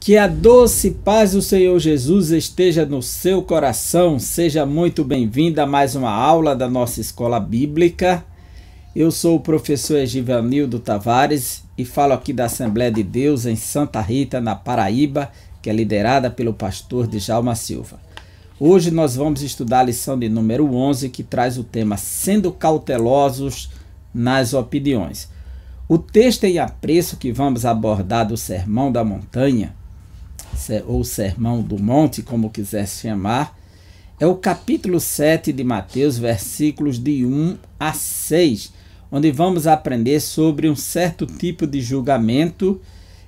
Que a doce paz do Senhor Jesus esteja no seu coração. Seja muito bem-vinda a mais uma aula da nossa escola bíblica. Eu sou o professor Egivanildo Tavares e falo aqui da Assembleia de Deus em Santa Rita, na Paraíba, que é liderada pelo pastor Djalma Silva. Hoje nós vamos estudar a lição de número 11, que traz o tema Sendo Cautelosos nas Opiniões. O texto em apreço que vamos abordar do Sermão da Montanha, ou Sermão do Monte, como quiser se chamar, é o capítulo 7 de Mateus, versículos de 1 a 6, onde vamos aprender sobre um certo tipo de julgamento.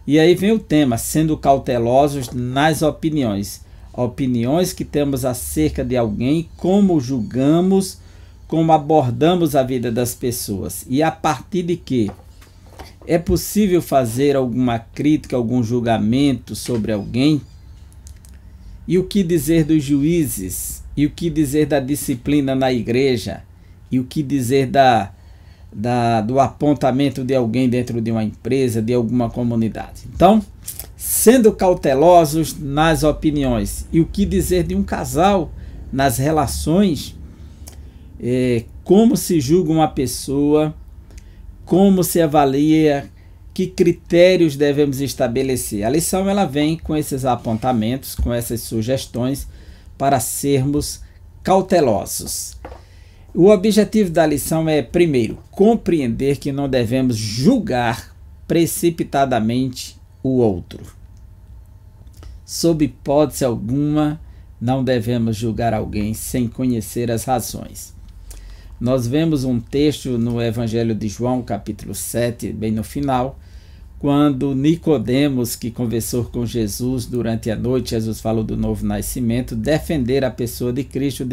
E aí vem o tema, sendo cautelosos nas opiniões. Opiniões que temos acerca de alguém, como julgamos, como abordamos a vida das pessoas. E a partir de que é possível fazer alguma crítica, algum julgamento sobre alguém? E o que dizer dos juízes? E o que dizer da disciplina na igreja? E o que dizer do apontamento de alguém dentro de uma empresa, de alguma comunidade? Então, sendo cautelosos nas opiniões. E o que dizer de um casal nas relações? Como se julga uma pessoa? Como se avalia? Que critérios devemos estabelecer? A lição ela vem com esses apontamentos, com essas sugestões para sermos cautelosos. O objetivo da lição é, primeiro, compreender que não devemos julgar precipitadamente o outro. Sob hipótese alguma, não devemos julgar alguém sem conhecer as razões. Nós vemos um texto no Evangelho de João, capítulo 7, bem no final, quando Nicodemos, que conversou com Jesus durante a noite, Jesus falou do novo nascimento, defender a pessoa de Cristo,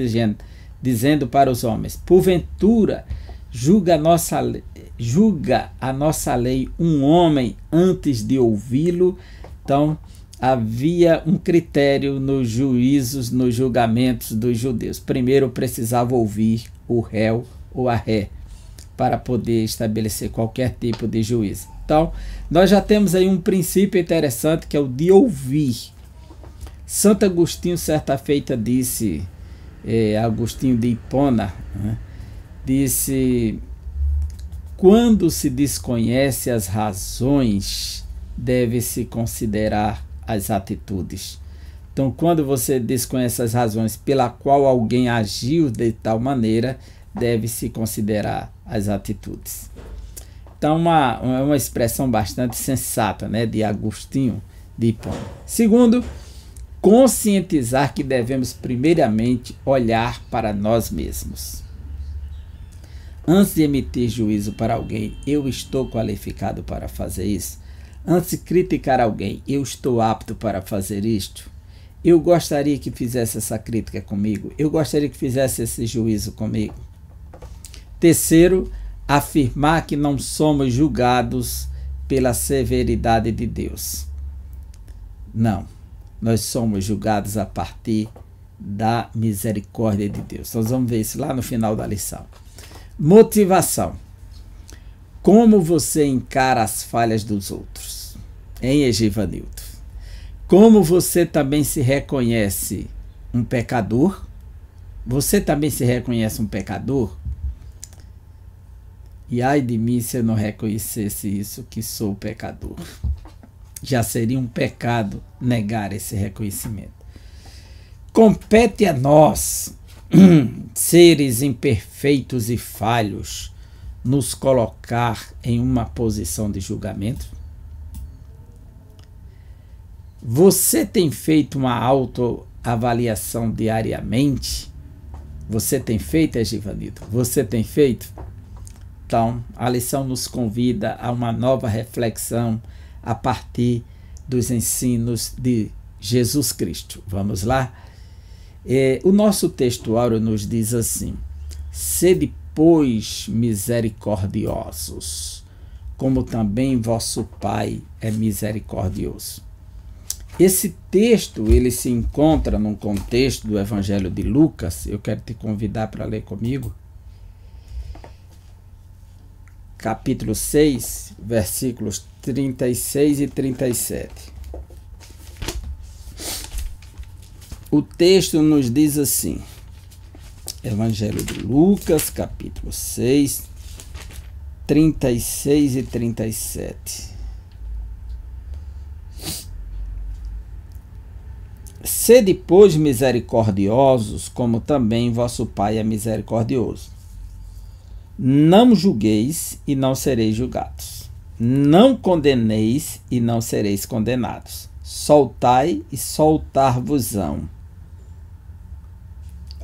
dizendo para os homens: porventura, julga a nossa lei um homem antes de ouvi-lo? Então, havia um critério nos juízos, nos julgamentos dos judeus. Primeiro, precisava ouvir o réu ou a ré para poder estabelecer qualquer tipo de juízo. Então, nós já temos aí um princípio interessante, que é o de ouvir. Santo Agostinho, certa feita, disse, Agostinho de Hipona, né, disse: quando se desconhece as razões, deve-se considerar as atitudes. Então, quando você desconhece as razões pela qual alguém agiu de tal maneira, deve-se considerar as atitudes. Então, uma expressão bastante sensata, né, de Agostinho de Hipona. Segundo, conscientizar que devemos primeiramente olhar para nós mesmos. Antes de emitir juízo para alguém, eu estou qualificado para fazer isso? Antes de criticar alguém, eu estou apto para fazer isto? Eu gostaria que fizesse essa crítica comigo? Eu gostaria que fizesse esse juízo comigo? Terceiro, afirmar que não somos julgados pela severidade de Deus. Não, nós somos julgados a partir da misericórdia de Deus. Nós vamos ver isso lá no final da lição. Motivação. Como você encara as falhas dos outros? Hein, Egivanildo? Como você também se reconhece um pecador? Você também se reconhece um pecador? E ai de mim se eu não reconhecesse isso, que sou pecador. Já seria um pecado negar esse reconhecimento. Compete a nós, seres imperfeitos e falhos, nos colocar em uma posição de julgamento? Você tem feito uma autoavaliação diariamente? Você tem feito, Egivanildo? Você tem feito? Então, a lição nos convida a uma nova reflexão a partir dos ensinos de Jesus Cristo. Vamos lá? O nosso textuário nos diz assim: sede, pois, misericordiosos, como também vosso Pai é misericordioso. Esse texto ele se encontra num contexto do Evangelho de Lucas. Eu quero te convidar para ler comigo. Capítulo 6, versículos 36 e 37. o texto nos diz assim, Evangelho de Lucas, capítulo 6, 36 e 37. Sede, pois, misericordiosos, como também vosso Pai é misericordioso. Não julgueis e não sereis julgados. Não condeneis e não sereis condenados. Soltai e soltar-vos-ão.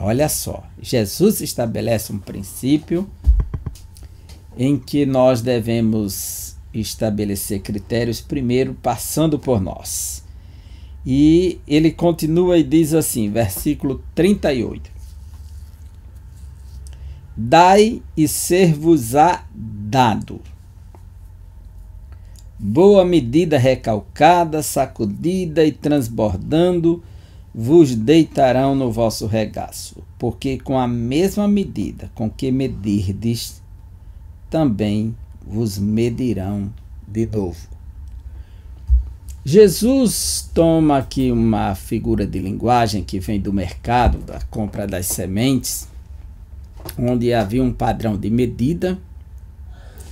Olha só, Jesus estabelece um princípio em que nós devemos estabelecer critérios primeiro passando por nós. E ele continua e diz assim, versículo 38. Dai e ser-vos-á dado. Boa medida recalcada, sacudida e transbordando, vos deitarão no vosso regaço, porque com a mesma medida com que medirdes, também vos medirão de novo. Jesus toma aqui uma figura de linguagem que vem do mercado, da compra das sementes, onde havia um padrão de medida,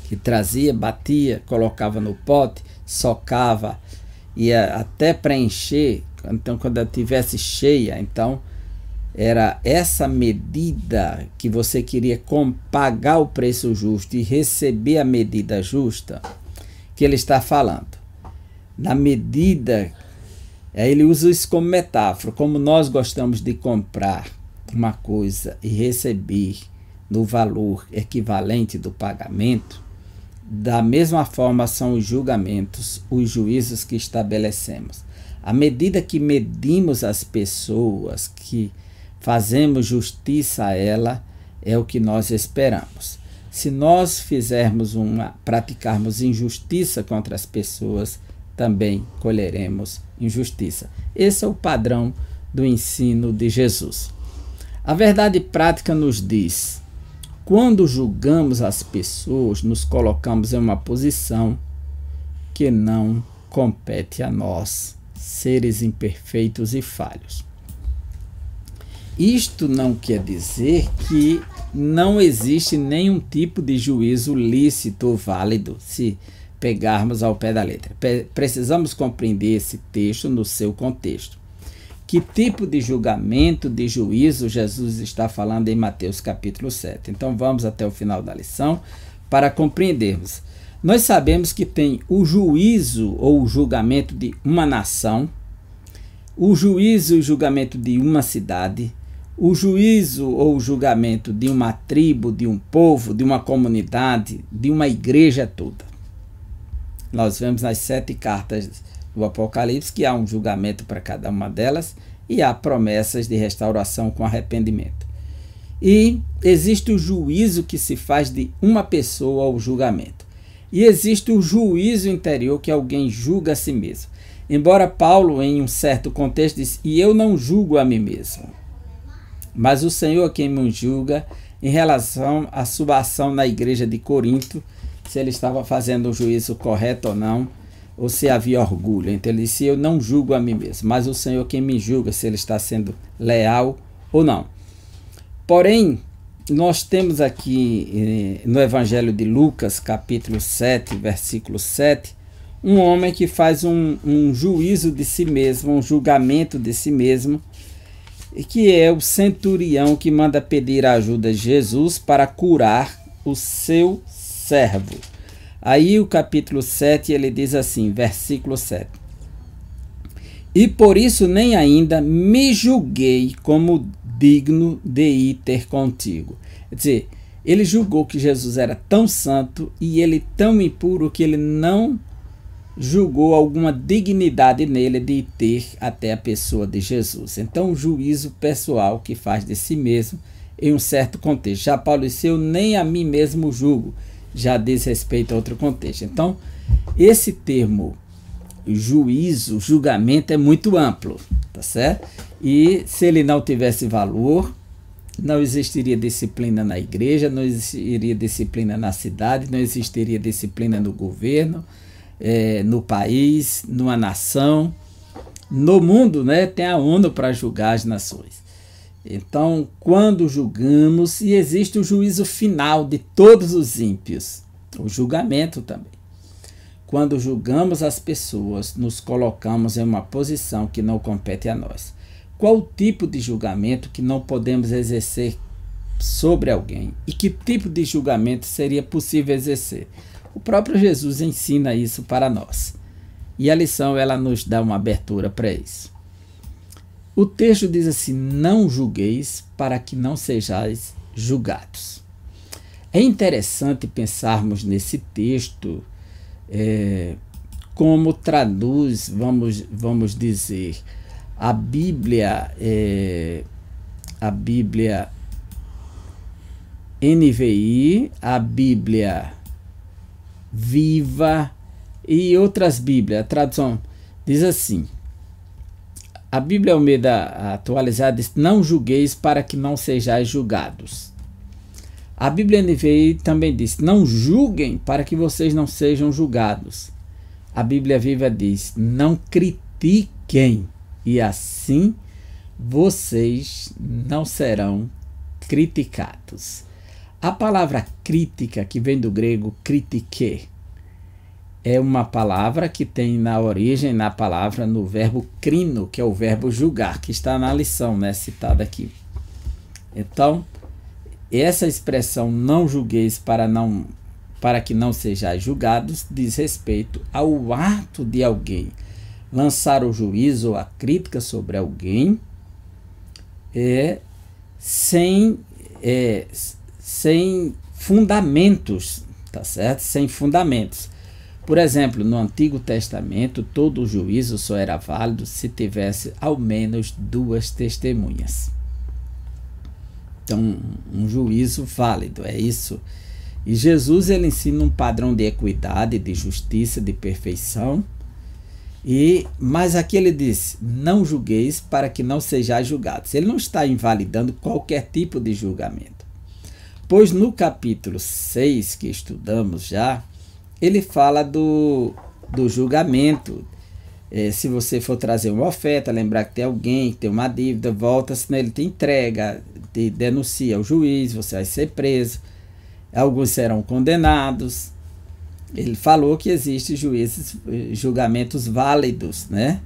que trazia, batia, colocava no pote, socava, ia até preencher. Então, quando ela estivesse cheia, então era essa medida que você queria pagar o preço justo e receber a medida justa que ele está falando. Na medida, ele usa isso como metáfora, como nós gostamos de comprar uma coisa e receber no valor equivalente do pagamento, da mesma forma são os julgamentos, os juízos que estabelecemos. À medida que medimos as pessoas, que fazemos justiça a ela, é o que nós esperamos. Se nós praticarmos injustiça contra as pessoas, também colheremos injustiça. Esse é o padrão do ensino de Jesus. A verdade prática nos diz: quando julgamos as pessoas, nos colocamos em uma posição que não compete a nós, seres imperfeitos e falhos. Isto não quer dizer que não existe nenhum tipo de juízo lícito ou válido, se pegarmos ao pé da letra. Precisamos compreender esse texto no seu contexto. Que tipo de julgamento, de juízo Jesus está falando em Mateus capítulo 7? Então vamos até o final da lição para compreendermos. Nós sabemos que tem o juízo ou o julgamento de uma nação, o juízo e o julgamento de uma cidade, o juízo ou o julgamento de uma tribo, de um povo, de uma comunidade, de uma igreja toda. Nós vemos nas 7 cartas do Apocalipse que há um julgamento para cada uma delas e há promessas de restauração com arrependimento. E existe o juízo que se faz de uma pessoa ao julgamento. E existe o juízo interior que alguém julga a si mesmo. Embora Paulo, em um certo contexto, diz: e eu não julgo a mim mesmo, mas o Senhor é quem me julga, em relação à sua ação na igreja de Corinto, se ele estava fazendo o juízo correto ou não, ou se havia orgulho. Então ele disse: eu não julgo a mim mesmo, mas o Senhor é quem me julga, se ele está sendo leal ou não. Porém, nós temos aqui no Evangelho de Lucas, capítulo 7, versículo 7, um homem que faz um juízo de si mesmo, um julgamento de si mesmo, que é o centurião que manda pedir a ajuda de Jesus para curar o seu servo. Aí o capítulo 7, ele diz assim, versículo 7. E por isso nem ainda me julguei como digno de ir ter contigo. Quer dizer, ele julgou que Jesus era tão santo e ele tão impuro que ele não julgou alguma dignidade nele de ir ter até a pessoa de Jesus. Então, um juízo pessoal que faz de si mesmo em um certo contexto. Já Paulo disse: eu nem a mim mesmo julgo, já diz respeito a outro contexto. Então, esse termo juízo, julgamento é muito amplo, tá certo? E se ele não tivesse valor, não existiria disciplina na igreja, não existiria disciplina na cidade, não existiria disciplina no governo, no país, numa nação. No mundo, né, tem a ONU para julgar as nações. Então, quando julgamos, e existe o juízo final de todos os ímpios, o julgamento também. Quando julgamos as pessoas, nos colocamos em uma posição que não compete a nós. Qual o tipo de julgamento que não podemos exercer sobre alguém? E que tipo de julgamento seria possível exercer? O próprio Jesus ensina isso para nós. E a lição, ela nos dá uma abertura para isso. O texto diz assim: não julgueis para que não sejais julgados. É interessante pensarmos nesse texto, como traduz, vamos dizer, a Bíblia NVI, a Bíblia Viva e outras Bíblias. A tradução diz assim: a Bíblia Almeida atualizada diz: não julgueis para que não sejais julgados. A Bíblia NVI também diz: não julguem para que vocês não sejam julgados. A Bíblia Viva diz: não critiquem, e assim vocês não serão criticados. A palavra crítica, que vem do grego kritike, é uma palavra que tem na origem, na palavra, no verbo crino, que é o verbo julgar, que está na lição, né, citada aqui. Então, essa expressão não julgueis para que não sejais julgados diz respeito ao ato de alguém lançar o juízo ou a crítica sobre alguém sem fundamentos, tá certo? Sem fundamentos. Por exemplo, no Antigo Testamento, todo o juízo só era válido se tivesse ao menos 2 testemunhas. Então, um juízo válido, é isso. E Jesus, ele ensina um padrão de equidade, de justiça, de perfeição. Mas aqui ele diz: não julgueis para que não sejais julgados. Ele não está invalidando qualquer tipo de julgamento. Pois no capítulo 6, que estudamos já, ele fala do julgamento. Se você for trazer uma oferta, lembrar que tem alguém que tem uma dívida, volta-se nele, te entrega, te denuncia ao juiz, você vai ser preso, alguns serão condenados. Ele falou que existem julgamentos válidos, né?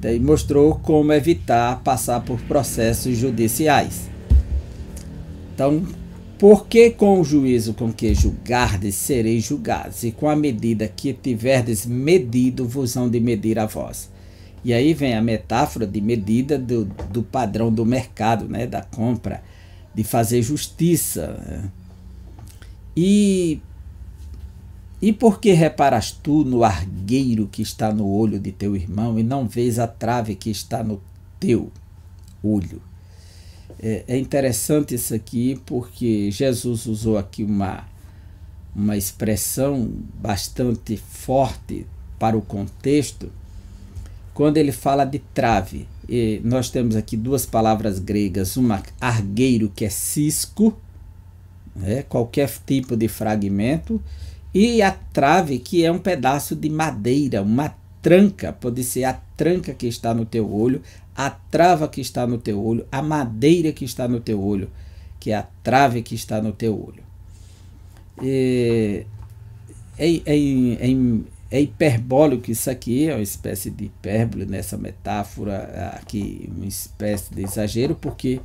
E mostrou como evitar passar por processos judiciais. Então, porque com o juízo com que julgardes sereis julgados, e com a medida que tiverdes medido vos hão de medir a vós. E aí vem a metáfora de medida do padrão do mercado, né? Da compra, de fazer justiça. E por que reparas tu no argueiro que está no olho de teu irmão e não vês a trave que está no teu olho? É interessante isso aqui, porque Jesus usou aqui uma expressão bastante forte para o contexto, quando ele fala de trave. E nós temos aqui 2 palavras gregas, uma argueiro, que é cisco, né, qualquer tipo de fragmento, e a trave, que é um pedaço de madeira, uma tranca, pode ser a tranca que está no teu olho, a trava que está no teu olho, a madeira que está no teu olho, que é a trave que está no teu olho. É hiperbólico isso aqui, é uma espécie de hipérbole nessa metáfora aqui, uma espécie de exagero, porque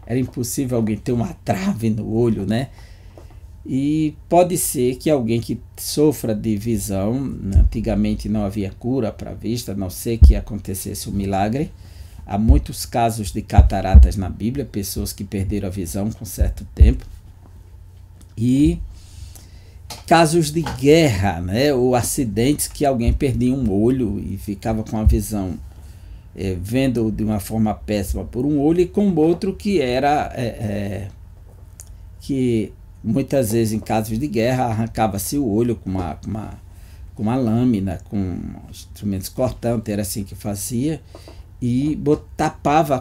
era impossível alguém ter uma trave no olho, né? E pode ser que alguém que sofra de visão, antigamente não havia cura para a vista, a não ser que acontecesse um milagre. Há muitos casos de cataratas na Bíblia, pessoas que perderam a visão com certo tempo. E casos de guerra, né, ou acidentes que alguém perdia um olho e ficava com a visão vendo de uma forma péssima por um olho, e com outro que era que muitas vezes em casos de guerra arrancava-se o olho com uma lâmina, com instrumentos cortantes, era assim que fazia, e tapava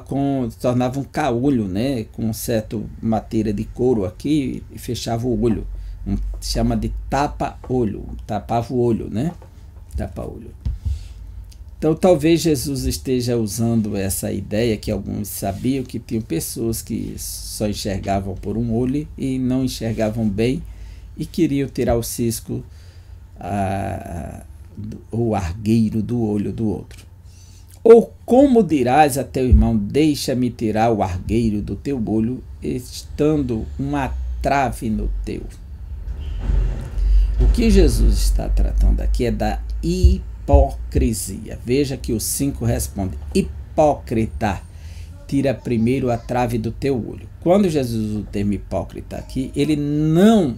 tornava um caolho, né, com certa matéria de couro aqui, e fechava o olho. Chama de tapa-olho, tapava o olho, né? Tapa-olho. Então, talvez Jesus esteja usando essa ideia que alguns sabiam que tinham pessoas que só enxergavam por um olho e não enxergavam bem e queriam tirar o cisco, o argueiro do olho do outro. Ou como dirás a teu irmão, deixa-me tirar o argueiro do teu olho, estando uma trave no teu. O que Jesus está tratando aqui é da hipocrisia. Veja que o 5 responde: hipócrita, tira primeiro a trave do teu olho. Quando Jesus usa o termo hipócrita aqui, ele não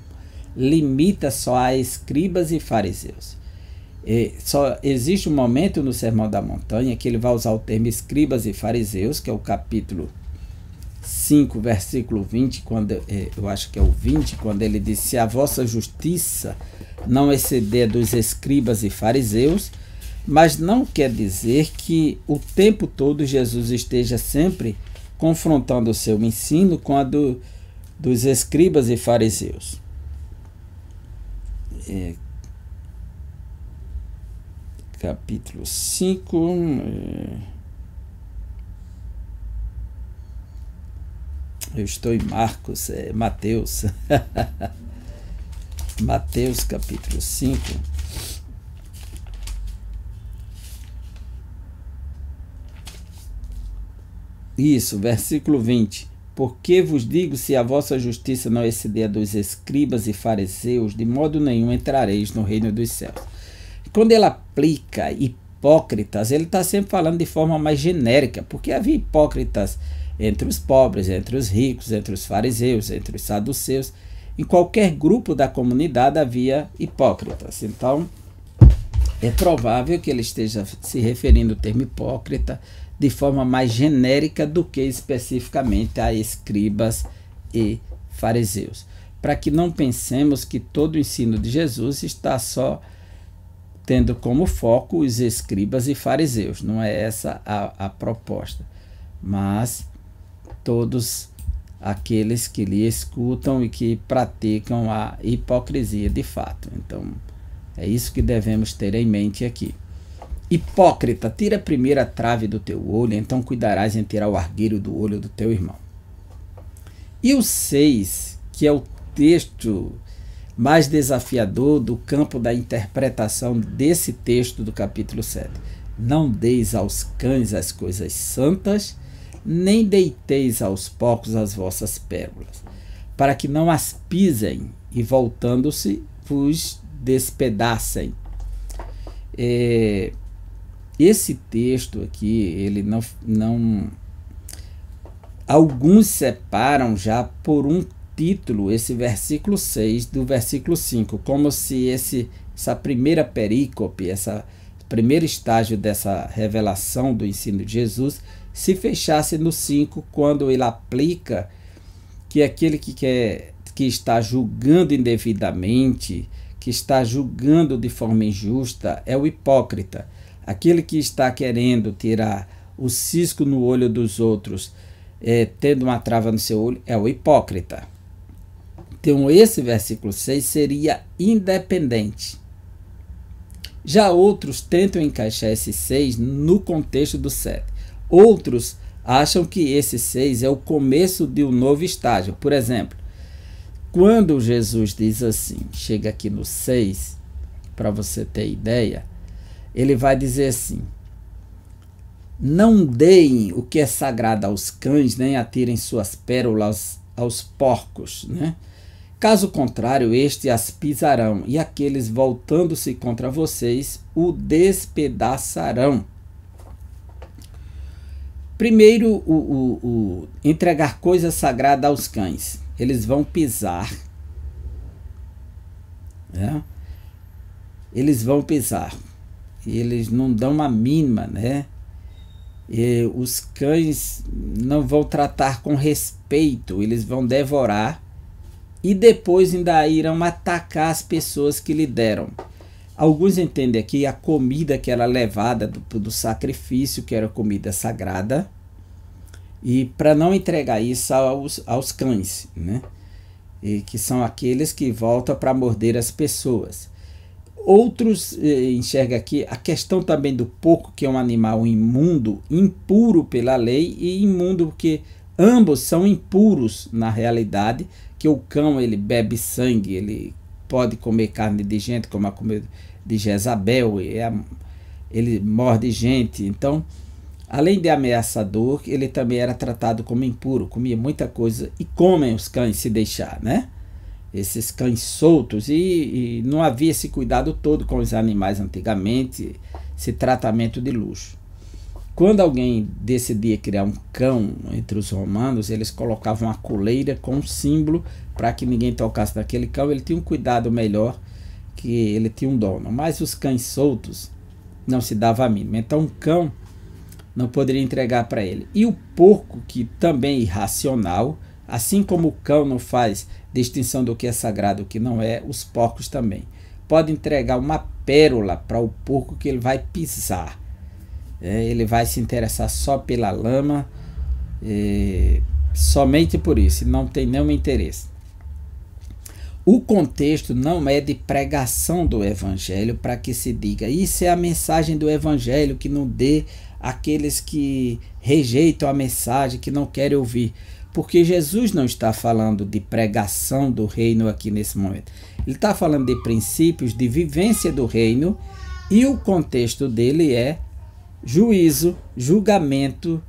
limita só a escribas e fariseus. Só existe um momento no Sermão da Montanha que ele vai usar o termo escribas e fariseus, que é o capítulo 5, versículo 20, quando, eu acho que é o 20, quando ele diz: se a vossa justiça não exceder dos escribas e fariseus, mas não quer dizer que o tempo todo Jesus esteja sempre confrontando o seu ensino com a dos escribas e fariseus. Capítulo 5, eu estou em Marcos, Mateus, Mateus capítulo 5, isso, versículo 20, porque vos digo, se a vossa justiça não exceder a dos escribas e fariseus, de modo nenhum entrareis no reino dos céus. Quando ele aplica hipócritas, ele está sempre falando de forma mais genérica, porque havia hipócritas entre os pobres, entre os ricos, entre os fariseus, entre os saduceus. Em qualquer grupo da comunidade havia hipócritas. Então, é provável que ele esteja se referindo ao termo hipócrita de forma mais genérica do que especificamente a escribas e fariseus. Para que não pensemos que todo o ensino de Jesus está só tendo como foco os escribas e fariseus. Não é essa a proposta, mas todos aqueles que lhe escutam e que praticam a hipocrisia de fato. Então, é isso que devemos ter em mente aqui. Hipócrita, tira primeiro a trave do teu olho, então cuidarás em tirar o argueiro do olho do teu irmão. E o 6, que é o texto mais desafiador do campo da interpretação desse texto do capítulo 7. Não deis aos cães as coisas santas, nem deiteis aos porcos as vossas pérolas, para que não as pisem e, voltando-se, vos despedacem. Esse texto aqui, ele não alguns separam já por um título esse versículo 6 do versículo 5, como se essa primeira perícope, esse primeiro estágio dessa revelação do ensino de Jesus se fechasse no 5, quando ele aplica que aquele que está julgando indevidamente, que está julgando de forma injusta, é o hipócrita. Aquele que está querendo tirar o cisco no olho dos outros, tendo uma trava no seu olho, é o hipócrita. Então, esse versículo 6 seria independente. Já outros tentam encaixar esse 6 no contexto do 7. Outros acham que esse 6 é o começo de um novo estágio. Por exemplo, quando Jesus diz assim, chega aqui no 6, para você ter ideia, ele vai dizer assim: não deem o que é sagrado aos cães, nem atirem suas pérolas aos porcos, né? Caso contrário, estes as pisarão, e aqueles, voltando-se contra vocês, o despedaçarão. Primeiro, entregar coisa sagrada aos cães. Eles vão pisar. Né? Eles vão pisar. E eles não dão uma mínima, né? E os cães não vão tratar com respeito, eles vão devorar. E depois ainda irão atacar as pessoas que lhe deram. Alguns entendem aqui a comida que era levada do sacrifício, que era comida sagrada, e para não entregar isso aos cães, né? E que são aqueles que voltam para morder as pessoas. Outros enxergam aqui a questão também do porco, que é um animal imundo, impuro pela lei, e imundo porque ambos são impuros na realidade, que o cão ele bebe sangue, ele pode comer carne de gente, como a comida de Jezabel, ele morde gente. Então, além de ameaçador, ele também era tratado como impuro, comia muita coisa, e comem os cães se deixar, né? Esses cães soltos, e não havia esse cuidado todo com os animais antigamente, esse tratamento de luxo. Quando alguém decidia criar um cão entre os romanos, eles colocavam uma coleira com um símbolo para que ninguém tocasse naquele cão. Ele tinha um cuidado melhor, que ele tinha um dono. Mas os cães soltos não se dava a mínima. Então um cão não poderia entregar para ele. E o porco, que também é irracional, assim como o cão não faz distinção do que é sagrado e o que não é, os porcos também. Pode entregar uma pérola para o porco que ele vai pisar. Ele vai se interessar só pela lama, somente por isso, não tem nenhum interesse. O contexto não é de pregação do evangelho para que se diga, isso é a mensagem do evangelho, que não dê àqueles que rejeitam a mensagem, que não querem ouvir. Porque Jesus não está falando de pregação do reino aqui nesse momento. Ele está falando de princípios de vivência do reino, e o contexto dele é juízo, julgamento,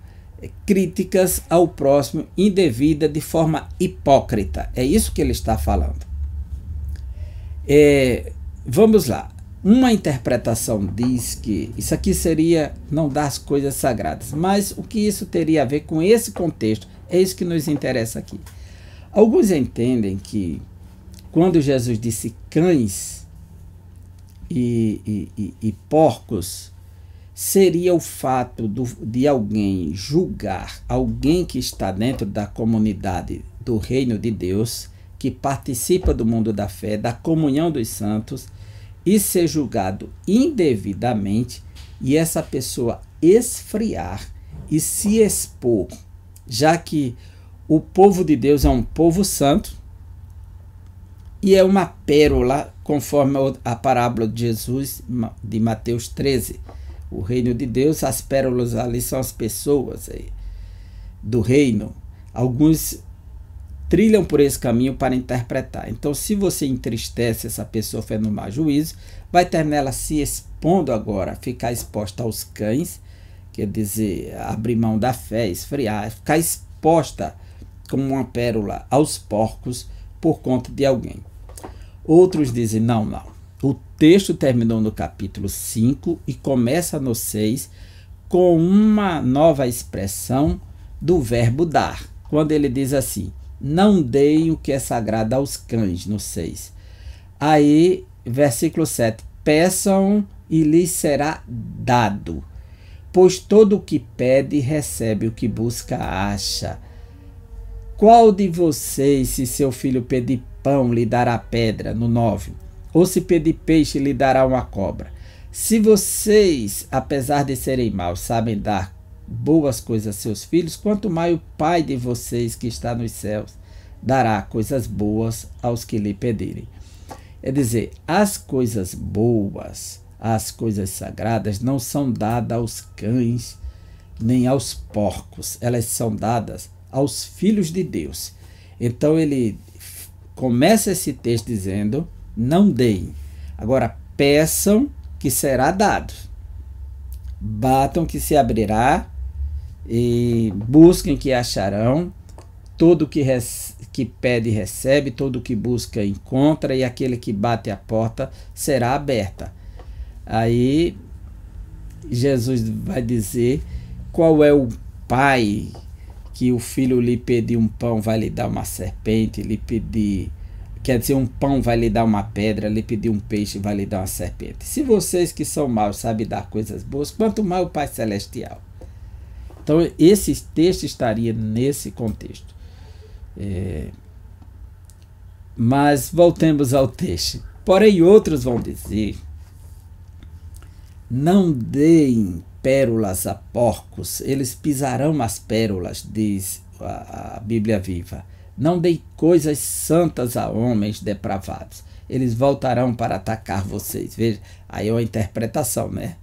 críticas ao próximo indevida de forma hipócrita. É isso que ele está falando. Vamos lá. Uma interpretação diz que isso aqui seria não dar as coisas sagradas. Mas o que isso teria a ver com esse contexto? É isso que nos interessa aqui. Alguns entendem que quando Jesus disse cães e porcos, seria o fato de alguém julgar alguém que está dentro da comunidade do reino de Deus, que participa do mundo da fé, da comunhão dos santos, e ser julgado indevidamente, e essa pessoa esfriar e se expor, já que o povo de Deus é um povo santo e é uma pérola, conforme a parábola de Jesus de Mateus 13. O reino de Deus, as pérolas ali são as pessoas do reino. Alguns trilham por esse caminho para interpretar. Então, se você entristece essa pessoa fazendo mau juízo, vai ter nela se expondo agora, ficar exposta aos cães, quer dizer, abrir mão da fé, esfriar, ficar exposta como uma pérola aos porcos por conta de alguém. Outros dizem, não. O texto terminou no capítulo 5 e começa no 6 com uma nova expressão do verbo dar. Quando ele diz assim, não deem o que é sagrado aos cães, no 6. Aí, versículo 7, peçam e lhes será dado. Pois todo o que pede, recebe, o que busca, acha. Qual de vocês, se seu filho pedir pão, lhe dará pedra? No 9. Ou se pedir peixe, lhe dará uma cobra. Se vocês, apesar de serem maus, sabem dar boas coisas a seus filhos, quanto mais o Pai de vocês que está nos céus dará coisas boas aos que lhe pedirem. É dizer, as coisas boas, as coisas sagradas não são dadas aos cães nem aos porcos, elas são dadas aos filhos de Deus. Então ele começa esse texto dizendo, não deem, agora peçam que será dado, batam que se abrirá, e busquem que acharão, todo que pede recebe, todo que busca encontra, e aquele que bate a porta será aberta. Aí Jesus vai dizer qual é o pai que o filho lhe pedir um pão vai lhe dar uma serpente, lhe pedir, quer dizer, um pão vai lhe dar uma pedra, lhe pedir um peixe vai lhe dar uma serpente. Se vocês que são maus sabem dar coisas boas, quanto mais o Pai Celestial. Então esse texto estaria nesse contexto. Mas voltemos ao texto. Porém outros vão dizer, não deem pérolas a porcos, eles pisarão as pérolas, diz a Bíblia Viva. Não deem coisas santas a homens depravados. eles voltarão para atacar vocês. Veja, aí é uma interpretação, né?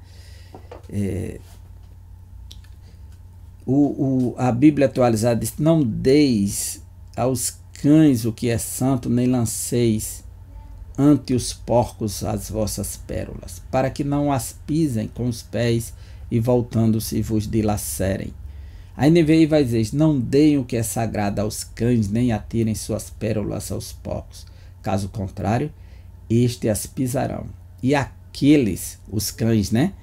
A Bíblia atualizada diz: não deis aos cães o que é santo, nem lanceis ante os porcos as vossas pérolas, para que não as pisem com os pés e voltando-se vos dilacerem. A NVI vai dizer: não deem o que é sagrado aos cães, nem atirem suas pérolas aos porcos. Caso contrário, este as pisarão. E aqueles, os cães, né,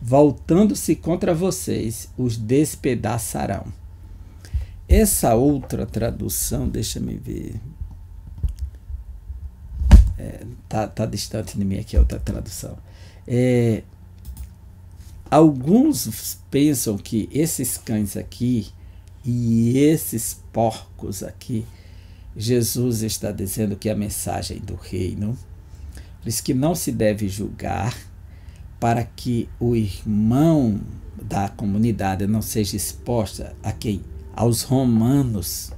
voltando-se contra vocês, os despedaçarão. Essa outra tradução, deixa-me ver. Tá distante de mim aqui a outra tradução. Alguns pensam que esses cães aqui e esses porcos aqui, Jesus está dizendo que é a mensagem do reino. Diz que não se deve julgar para que o irmão da comunidade não seja exposta a quem? Aos romanos.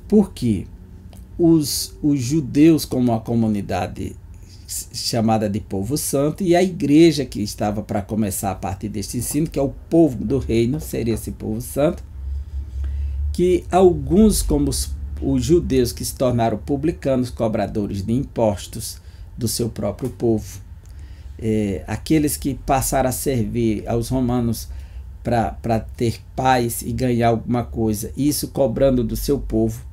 Por quê? Os judeus, como a comunidade chamada de povo santo, e a igreja que estava para começar a partir deste ensino, que é o povo do reino, seria esse povo santo, que alguns, como os judeus que se tornaram publicanos, cobradores de impostos do seu próprio povo, aqueles que passaram a servir aos romanos para ter paz e ganhar alguma coisa, isso cobrando do seu povo,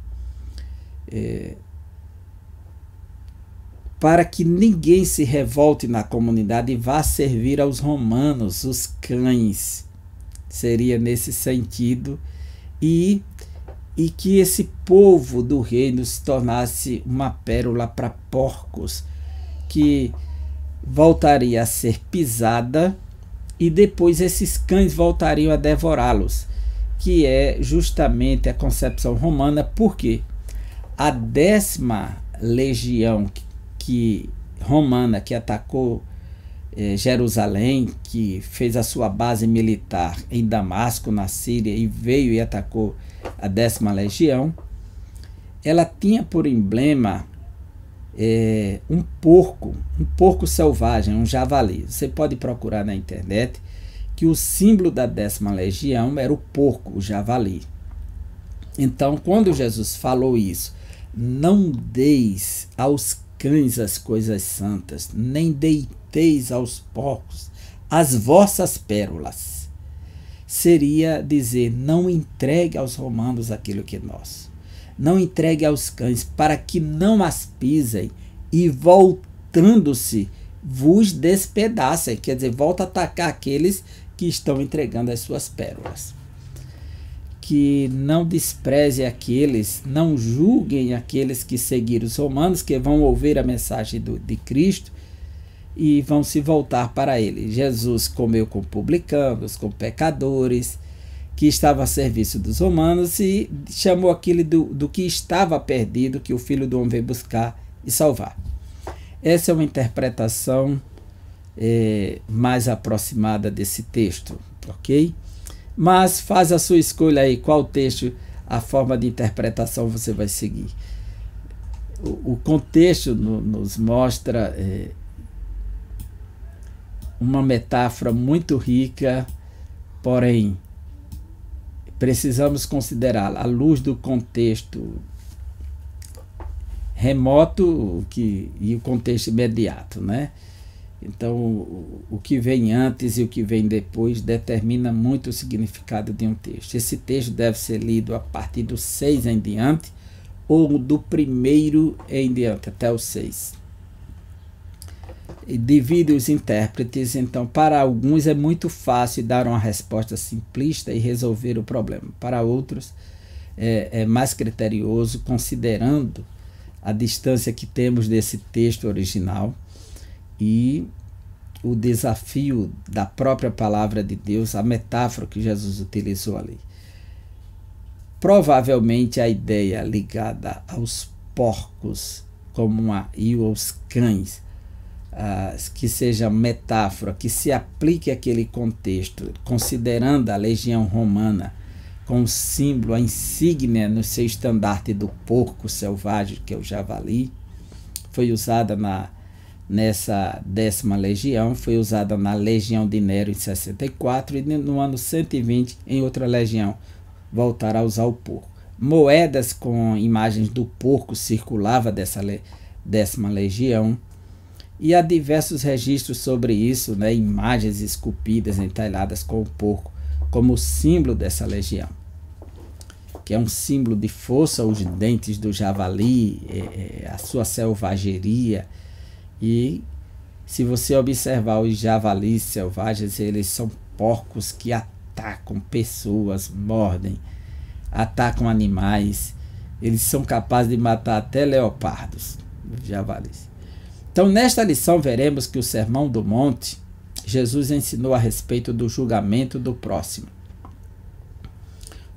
para que ninguém se revolte na comunidade e vá servir aos romanos, os cães. Seria nesse sentido. E que esse povo do reino se tornasse uma pérola para porcos, que voltaria a ser pisada e depois esses cães voltariam a devorá-los, que é justamente a concepção romana. Porque a 10ª legião romana que atacou Jerusalém, que fez a sua base militar em Damasco, na Síria, e veio e atacou a 10ª legião, ela tinha por emblema um porco selvagem, um javali. Você pode procurar na internet que o símbolo da 10ª legião era o porco, o javali. Então, quando Jesus falou isso, não deis aos cães as coisas santas, nem deiteis aos porcos as vossas pérolas, seria dizer: não entregue aos romanos aquilo que é nosso, não entregue aos cães, para que não as pisem e voltando-se vos despedacem. Quer dizer, volta a atacar aqueles que estão entregando as suas pérolas. Que não despreze aqueles, não julguem aqueles que seguiram os romanos, que vão ouvir a mensagem de Cristo e vão se voltar para ele. Jesus comeu com publicanos, com pecadores, que estavam a serviço dos romanos, e chamou aquele do que estava perdido, que o Filho do Homem veio buscar e salvar. Essa é uma interpretação mais aproximada desse texto, ok? Mas faz a sua escolha aí, qual texto, a forma de interpretação você vai seguir. O contexto nos mostra uma metáfora muito rica, porém precisamos considerá-la à luz do contexto remoto e o contexto imediato, né? Então, o que vem antes e o que vem depois determina muito o significado de um texto. Esse texto deve ser lido a partir do 6 em diante, ou do 1º em diante, até o 6. E divide os intérpretes. Então, para alguns é muito fácil dar uma resposta simplista e resolver o problema. Para outros é mais criterioso, considerando a distância que temos desse texto original e o desafio da própria palavra de Deus, a metáfora que Jesus utilizou ali. Provavelmente a ideia ligada aos porcos e aos cães, que seja metáfora, que se aplique àquele contexto, considerando a legião romana com o símbolo, a insígnia no seu estandarte do porco selvagem, que é o javali. Foi usada nessa 10ª legião, foi usada na legião de Nero em 64 e no ano 120 em outra legião voltaram a usar o porco. Moedas com imagens do porco circulavam dessa 10ª legião e há diversos registros sobre isso, né? Imagens esculpidas, entalhadas com o porco como símbolo dessa legião, que é um símbolo de força, os dentes do javali, a sua selvageria. E se você observar os javalis selvagens, eles são porcos que atacam pessoas, mordem, atacam animais. Eles são capazes de matar até leopardos, os javalis. Então, nesta lição, veremos que o Sermão do Monte, Jesus ensinou a respeito do julgamento do próximo.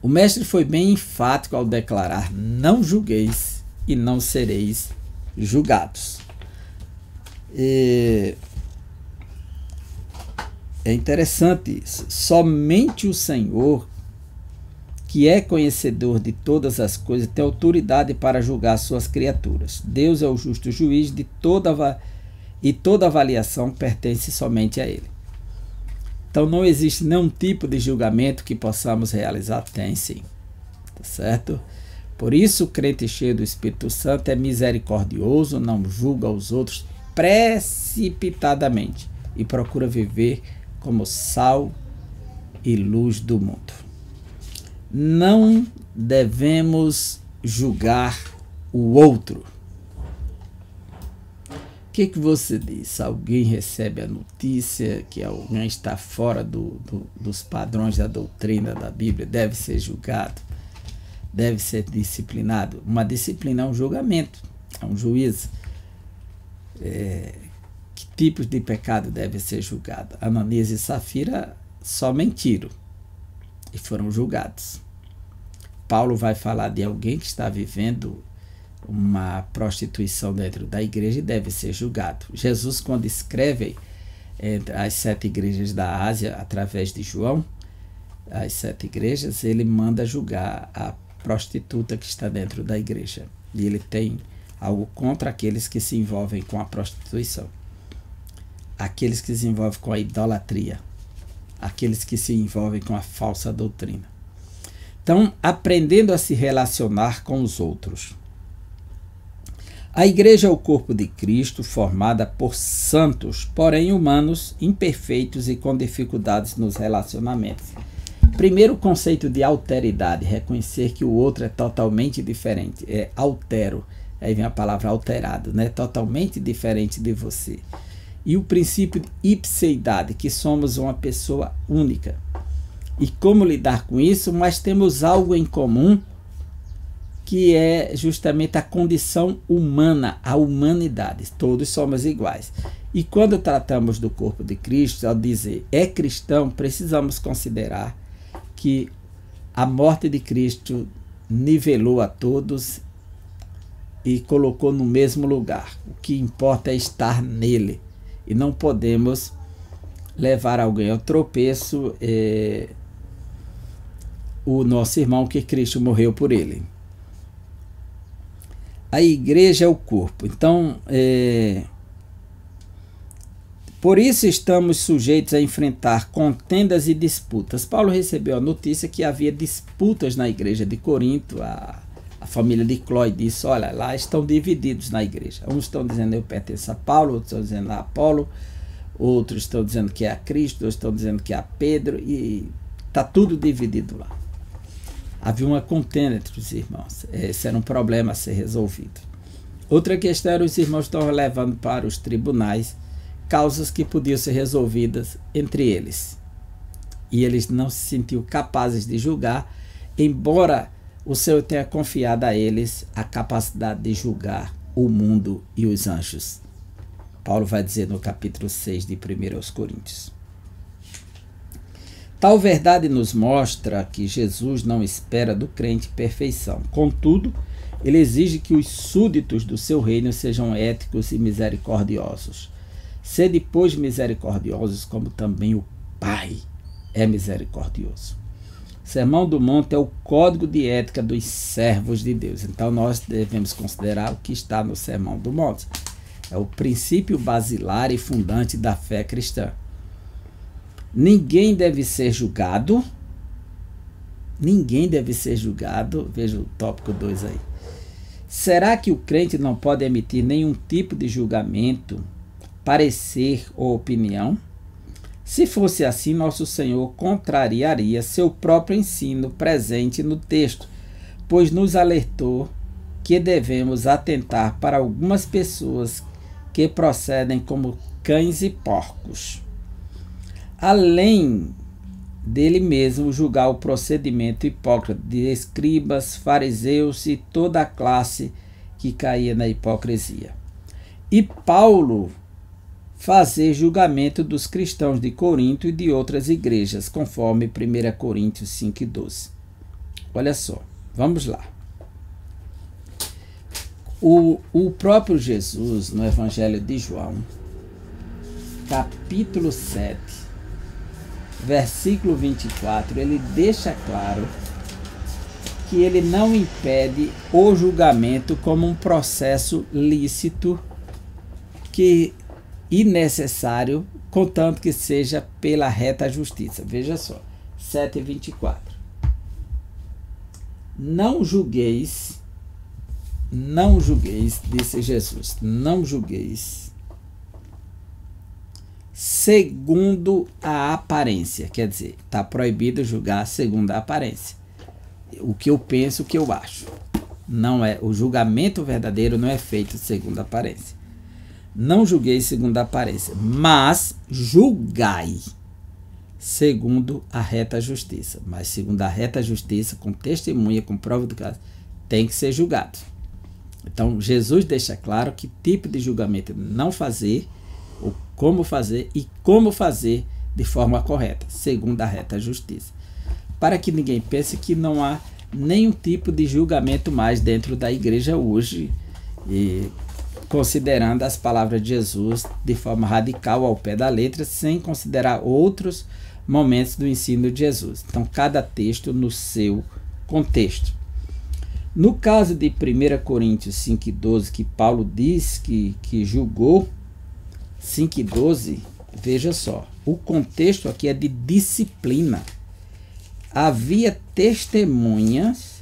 O mestre foi bem enfático ao declarar: não julgueis e não sereis julgados. É interessante isso. Somente o Senhor, que é conhecedor de todas as coisas, tem autoridade para julgar suas criaturas. Deus é o justo juiz de e toda avaliação pertence somente a Ele. Então não existe nenhum tipo de julgamento que possamos realizar. Tem sim, tá certo? Por isso o crente cheio do Espírito Santo é misericordioso, não julga os outros precipitadamente e procura viver como sal e luz do mundo. Não devemos julgar o outro. O que você diz? Alguém recebe a notícia que alguém está fora dos padrões da doutrina da Bíblia, deve ser julgado, deve ser disciplinado. Uma disciplina é um julgamento, é um juízo. Que tipos de pecado deve ser julgado? Ananias e Safira só mentiram e foram julgados. Paulo vai falar de alguém que está vivendo uma prostituição dentro da igreja e deve ser julgado. Jesus, quando escreve as 7 igrejas da Ásia, através de João, as 7 igrejas, ele manda julgar a prostituta que está dentro da igreja. E ele tem algo contra aqueles que se envolvem com a prostituição, aqueles que se envolvem com a idolatria, aqueles que se envolvem com a falsa doutrina. Então, aprendendo a se relacionar com os outros. A igreja é o corpo de Cristo, formada por santos, porém humanos, imperfeitos e com dificuldades nos relacionamentos. Primeiro, o conceito de alteridade, reconhecer que o outro é totalmente diferente, é altero, aí vem a palavra alterado, né? Totalmente diferente de você. E o princípio de ipseidade, que somos uma pessoa única. E como lidar com isso? Mas temos algo em comum, que é justamente a condição humana, a humanidade. Todos somos iguais. E quando tratamos do corpo de Cristo, ao dizer é cristão, precisamos considerar que a morte de Cristo nivelou a todos e colocou no mesmo lugar. O que importa é estar nele. E não podemos levar alguém ao tropeço, o nosso irmão, que Cristo morreu por ele. A igreja é o corpo. Então, por isso estamos sujeitos a enfrentar contendas e disputas. Paulo recebeu a notícia que havia disputas na igreja de Corinto. A família de Clói disse: olha, lá estão divididos na igreja. Uns estão dizendo eu pertenço a Paulo, outros estão dizendo a Apolo, outros estão dizendo que é a Cristo, outros estão dizendo que é a Pedro, e está tudo dividido lá. Havia uma contenda entre os irmãos. Esse era um problema a ser resolvido. Outra questão era os irmãos estão levando para os tribunais causas que podiam ser resolvidas entre eles. E eles não se sentiam capazes de julgar, embora o Senhor tenha confiado a eles a capacidade de julgar o mundo e os anjos. Paulo vai dizer no capítulo 6 de 1 Coríntios. Tal verdade nos mostra que Jesus não espera do crente perfeição. Contudo, ele exige que os súditos do seu reino sejam éticos e misericordiosos. Sede, pois, misericordiosos, como também o Pai é misericordioso. O Sermão do Monte é o código de ética dos servos de Deus. Então nós devemos considerar o que está no Sermão do Monte. É o princípio basilar e fundante da fé cristã. Ninguém deve ser julgado. Ninguém deve ser julgado. Veja o tópico 2 aí. Será que o crente não pode emitir nenhum tipo de julgamento, parecer ou opinião? Se fosse assim, nosso Senhor contrariaria seu próprio ensino presente no texto, pois nos alertou que devemos atentar para algumas pessoas que procedem como cães e porcos. Além dele mesmo julgar o procedimento hipócrita de escribas, fariseus e toda a classe que caía na hipocrisia. E Paulo fazer julgamento dos cristãos de Corinto e de outras igrejas, conforme 1 Coríntios 5:12. Olha só, vamos lá. O próprio Jesus, no Evangelho de João, capítulo 7, versículo 24, ele deixa claro que ele não impede o julgamento como um processo lícito e necessário, contanto que seja pela reta justiça. Veja só, 7:24. Não julgueis, disse Jesus, não julgueis segundo a aparência. Quer dizer, está proibido julgar segundo a aparência. O que eu penso, o que eu acho. Não é, o julgamento verdadeiro não é feito segundo a aparência. Não julgueis segundo a aparência, mas julgai segundo a reta justiça. Mas segundo a reta justiça, com testemunha, com prova do caso, tem que ser julgado. Então, Jesus deixa claro que tipo de julgamento não fazer, ou como fazer e como fazer de forma correta, segundo a reta justiça. Para que ninguém pense que não há nenhum tipo de julgamento mais dentro da igreja hoje, e considerando as palavras de Jesus de forma radical ao pé da letra, sem considerar outros momentos do ensino de Jesus. Então, cada texto no seu contexto. No caso de 1 Coríntios 5:12, que Paulo diz que julgou, 5:12, veja só, o contexto aqui é de disciplina. Havia testemunhas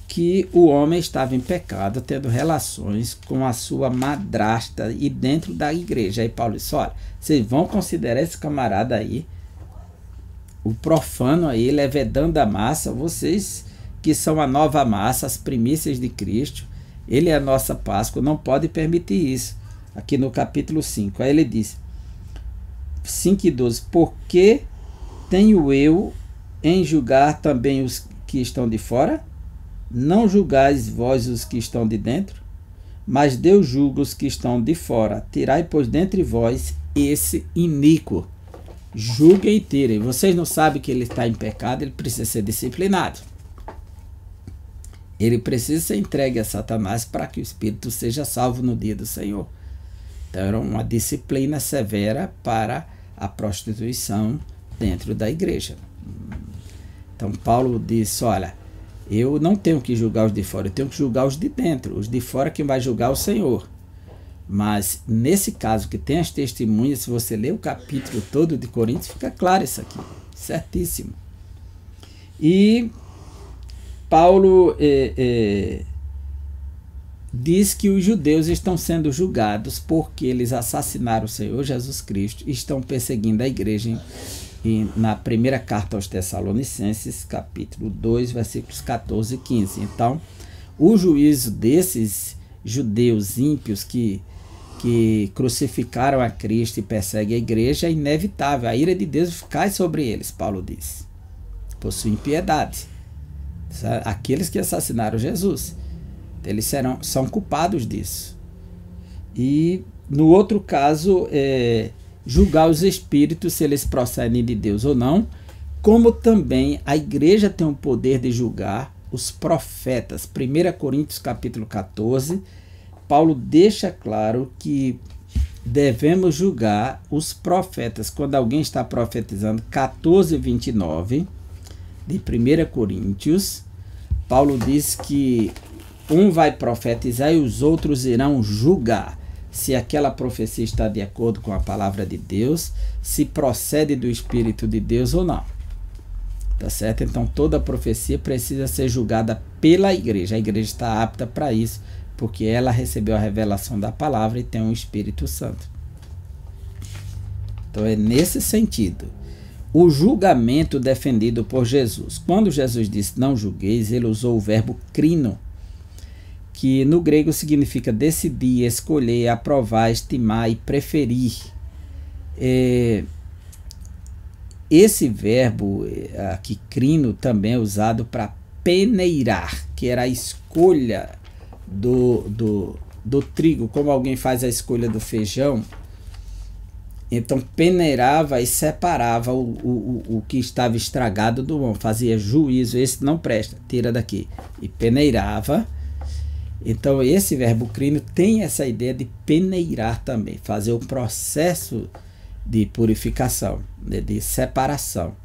que o homem estava em pecado, tendo relações com a sua madrasta e dentro da igreja. Aí Paulo disse, olha, vocês vão considerar esse camarada aí, o profano aí, levedando a massa, vocês que são a nova massa, as primícias de Cristo, ele é a nossa Páscoa, não pode permitir isso. Aqui no capítulo 5, aí ele diz, 5:12, porque tenho eu em julgar também os que estão de fora? Não julgais vós os que estão de dentro? Mas Deus julga os que estão de fora. Tirai, pois, dentre vós esse iníquo. Julguem e tirem. Vocês não sabem que ele está em pecado, ele precisa ser disciplinado. Ele precisa ser entregue a Satanás para que o espírito seja salvo no dia do Senhor. Então era uma disciplina severa para a prostituição dentro da igreja. Então Paulo disse, olha, eu não tenho que julgar os de fora, eu tenho que julgar os de dentro. Os de fora quem vai julgar é o Senhor. Mas nesse caso que tem as testemunhas, se você ler o capítulo todo de Coríntios, fica claro isso aqui, certíssimo. E Paulo diz que os judeus estão sendo julgados porque eles assassinaram o Senhor Jesus Cristo e estão perseguindo a igreja na primeira carta aos Tessalonicenses, capítulo 2, versículos 14 e 15. Então, o juízo desses judeus ímpios que crucificaram a Cristo e perseguem a igreja é inevitável. A ira de Deus cai sobre eles, Paulo diz, por sua impiedade. Aqueles que assassinaram Jesus, eles são culpados disso. E no outro caso, julgar os espíritos se eles procedem de Deus ou não, como também a igreja tem o poder de julgar os profetas. 1 Coríntios capítulo 14, Paulo deixa claro que devemos julgar os profetas. Quando alguém está profetizando, 14:29, de 1 Coríntios, Paulo diz que um vai profetizar e os outros irão julgar se aquela profecia está de acordo com a palavra de Deus, se procede do Espírito de Deus ou não. Tá certo? Então toda profecia precisa ser julgada pela igreja. A igreja está apta para isso, porque ela recebeu a revelação da palavra e tem um Espírito Santo. Então é nesse sentido. O julgamento defendido por Jesus. Quando Jesus disse não julgueis, ele usou o verbo crino, que no grego significa decidir, escolher, aprovar, estimar e preferir. Esse verbo aqui, crino, também é usado para peneirar, que era a escolha do trigo, como alguém faz a escolha do feijão. Então peneirava e separava o que estava estragado do bom, fazia juízo, esse não presta, tira daqui, e peneirava. Então esse verbo crino tem essa ideia de peneirar também, fazer o processo de purificação, de separação,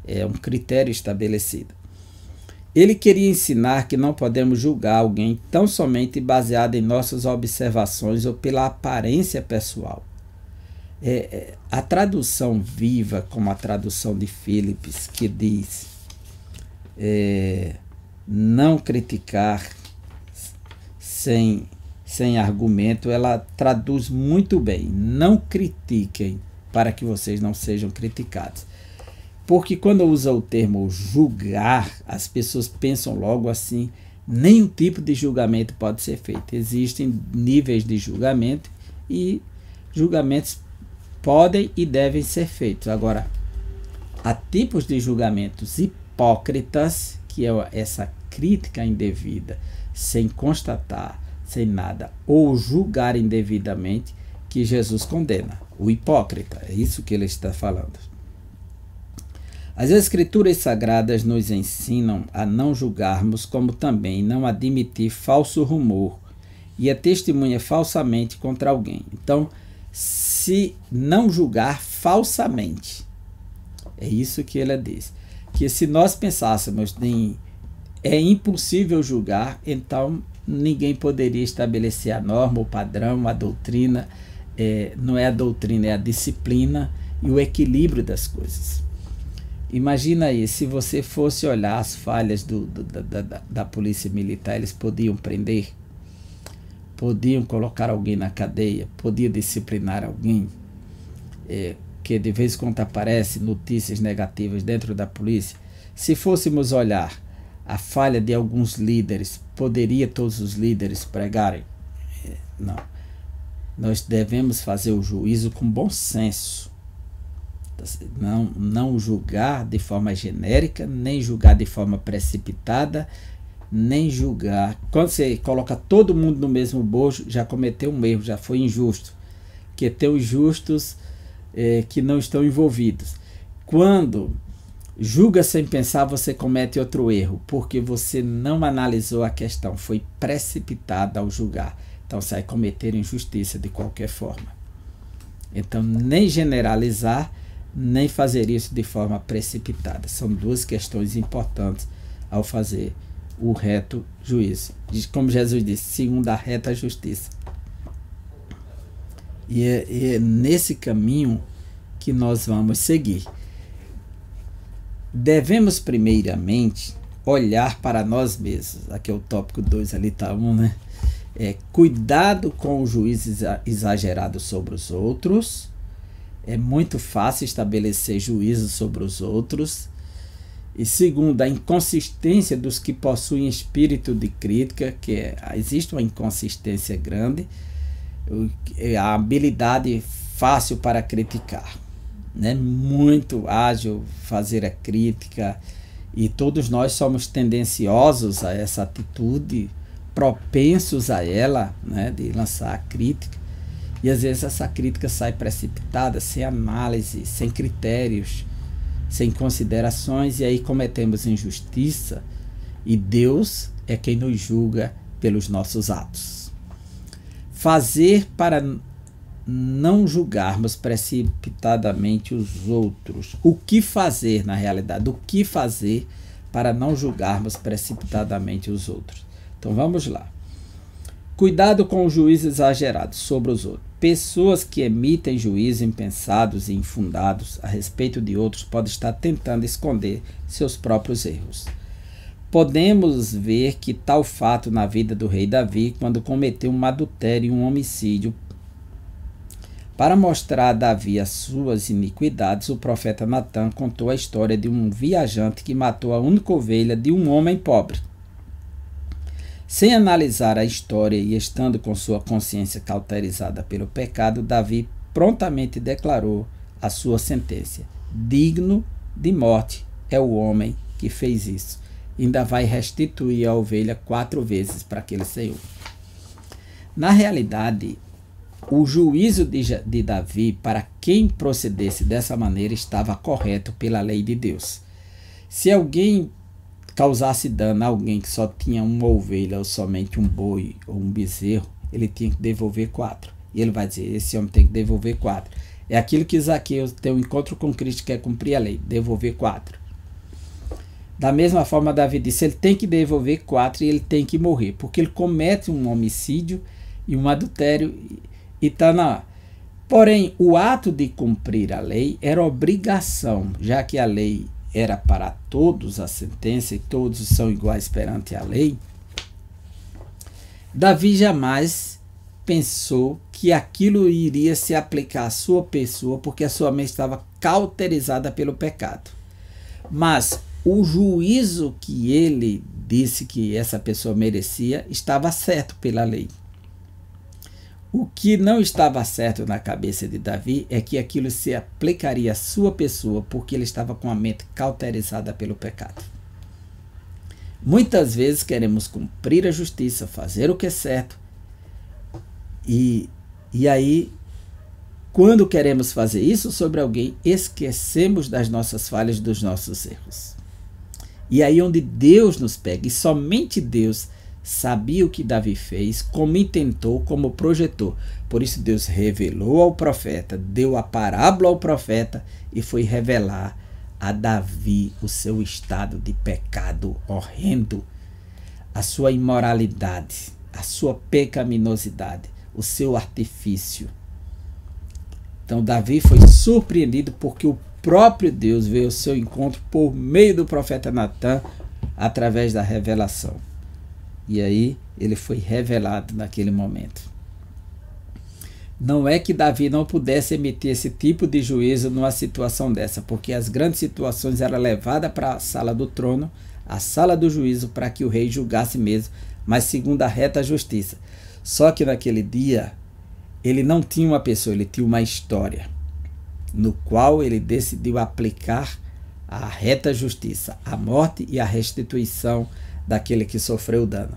é um critério estabelecido. Ele queria ensinar que não podemos julgar alguém tão somente baseado em nossas observações ou pela aparência pessoal. A tradução viva, como a tradução de Phillips, que diz não criticar sem argumento, ela traduz muito bem. Não critiquem para que vocês não sejam criticados. Porque quando usa o termo julgar, as pessoas pensam logo assim, nenhum tipo de julgamento pode ser feito. Existem níveis de julgamento e julgamentos podem e devem ser feitos. Agora, há tipos de julgamentos hipócritas, que é essa crítica indevida, sem constatar, sem nada, ou julgar indevidamente, que Jesus condena. O hipócrita, é isso que ele está falando. As Escrituras Sagradas nos ensinam a não julgarmos, como também não admitir falso rumor e a testemunha falsamente contra alguém. Então, se não julgar falsamente, é isso que ele diz. Que se nós pensássemos em é impossível julgar, então ninguém poderia estabelecer a norma, o padrão, a doutrina. Não é a doutrina, é a disciplina e o equilíbrio das coisas. Imagina aí, se você fosse olhar as falhas da polícia militar, eles podiam prender, podiam colocar alguém na cadeia, podiam disciplinar alguém, que de vez em quando aparecem notícias negativas dentro da polícia. Se fôssemos olhar a falha de alguns líderes, poderia todos os líderes pregarem? Não. Nós devemos fazer o juízo com bom senso. Não julgar de forma genérica, nem julgar de forma precipitada, nem julgar. Quando você coloca todo mundo no mesmo bojo, já cometeu um erro, já foi injusto. Porque tem os justos que não estão envolvidos. Quando julga sem pensar, você comete outro erro, porque você não analisou a questão, foi precipitado ao julgar. Então você vai cometer injustiça de qualquer forma. Então nem generalizar, nem fazer isso de forma precipitada. São duas questões importantes ao fazer o reto juízo. Como Jesus disse, segundo a reta justiça. E é nesse caminho que nós vamos seguir. Devemos primeiramente olhar para nós mesmos. Aqui é o tópico 2, ali está 1, né? Cuidado com o juízo exagerado sobre os outros. É muito fácil estabelecer juízo sobre os outros. E segundo, a inconsistência dos que possuem espírito de crítica, existe uma inconsistência grande, a habilidade fácil para criticar, né? Muito ágil fazer a crítica, e todos nós somos tendenciosos a essa atitude, propensos a ela, né? De lançar a crítica, e às vezes essa crítica sai precipitada, sem análise, sem critérios, sem considerações, e aí cometemos injustiça, e Deus é quem nos julga pelos nossos atos. Fazer para não julgarmos precipitadamente os outros. O que fazer, na realidade? O que fazer para não julgarmos precipitadamente os outros. Então vamos lá. Cuidado com o juízo exagerado sobre os outros. Pessoas que emitem juízos impensados e infundados a respeito de outros podem estar tentando esconder seus próprios erros. Podemos ver que tal fato na vida do rei Davi, quando cometeu um adultério e um homicídio. Para mostrar a Davi as suas iniquidades, o profeta Natã contou a história de um viajante que matou a única ovelha de um homem pobre. Sem analisar a história e estando com sua consciência cauterizada pelo pecado, Davi prontamente declarou a sua sentença: digno de morte é o homem que fez isso. Ainda vai restituir a ovelha 4 vezes para aquele senhor. Na realidade, o juízo de Davi para quem procedesse dessa maneira estava correto pela lei de Deus. Se alguém causasse dano a alguém que só tinha uma ovelha ou somente um boi ou um bezerro, ele tinha que devolver 4. E ele vai dizer, esse homem tem que devolver 4. É aquilo que Zaqueu tem um encontro com Cristo, que quer cumprir a lei, devolver 4. Da mesma forma, Davi disse, ele tem que devolver 4 e ele tem que morrer, porque ele comete um homicídio e um adultério e está na... Porém, o ato de cumprir a lei era obrigação, já que a lei era para todos a sentença e todos são iguais perante a lei. Davi jamais pensou que aquilo iria se aplicar à sua pessoa, porque a sua mente estava cauterizada pelo pecado. Mas o juízo que ele disse que essa pessoa merecia estava certo pela lei. O que não estava certo na cabeça de Davi é que aquilo se aplicaria à sua pessoa, porque ele estava com a mente cauterizada pelo pecado. Muitas vezes queremos cumprir a justiça, fazer o que é certo, e aí, quando queremos fazer isso sobre alguém, esquecemos das nossas falhas, dos nossos erros. E aí onde Deus nos pega, e somente Deus sabia o que Davi fez, como intentou, como projetou. Por isso Deus revelou ao profeta, deu a parábola ao profeta e foi revelar a Davi o seu estado de pecado horrendo, a sua imoralidade, a sua pecaminosidade, o seu artifício. Então Davi foi surpreendido porque o próprio Deus veio ao seu encontro por meio do profeta Natã, através da revelação. E aí ele foi revelado naquele momento. Não é que Davi não pudesse emitir esse tipo de juízo numa situação dessa, porque as grandes situações eram levadas para a sala do trono, a sala do juízo, para que o rei julgasse mesmo, mas segundo a reta justiça. Só que naquele dia, ele não tinha uma pessoa, ele tinha uma história, no qual ele decidiu aplicar a reta justiça, a morte e a restituição daquele que sofreu o dano.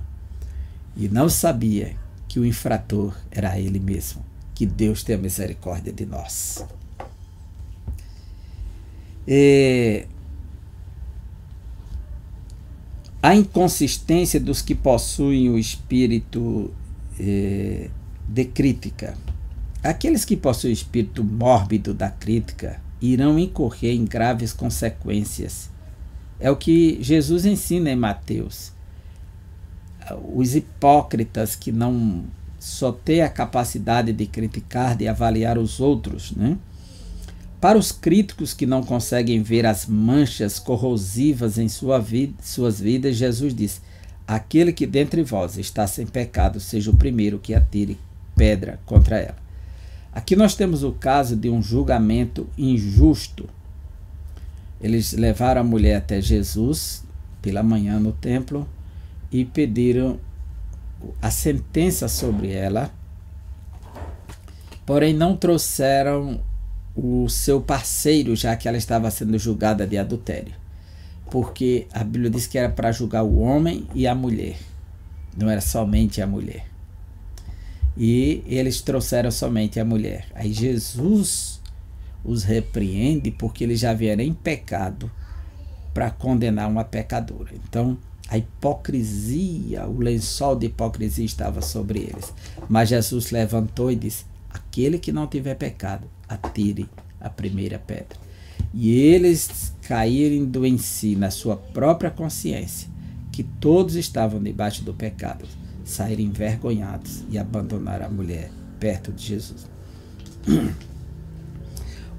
E não sabia que o infrator era ele mesmo. Que Deus tenha misericórdia de nós. A inconsistência dos que possuem o espírito de crítica. Aqueles que possuem o espírito mórbido da crítica irão incorrer em graves consequências. É o que Jesus ensina em Mateus. Os hipócritas que não só têm a capacidade de criticar, de avaliar os outros, né? Para os críticos que não conseguem ver as manchas corrosivas em suas vidas, Jesus diz: aquele que dentre vós está sem pecado, seja o primeiro que atire pedra contra ela. Aqui nós temos o caso de um julgamento injusto. Eles levaram a mulher até Jesus pela manhã no templo e pediram a sentença sobre ela, porém não trouxeram o seu parceiro, já que ela estava sendo julgada de adultério, porque a Bíblia diz que era para julgar o homem e a mulher, não era somente a mulher. E eles trouxeram somente a mulher. Aí Jesus os repreende porque eles já vieram em pecado para condenar uma pecadora. Então, a hipocrisia, o lençol de hipocrisia estava sobre eles. Mas Jesus levantou e disse: aquele que não tiver pecado, atire a primeira pedra. e eles caírem em si, na sua própria consciência, que todos estavam debaixo do pecado, saírem envergonhados e abandonar a mulher perto de Jesus.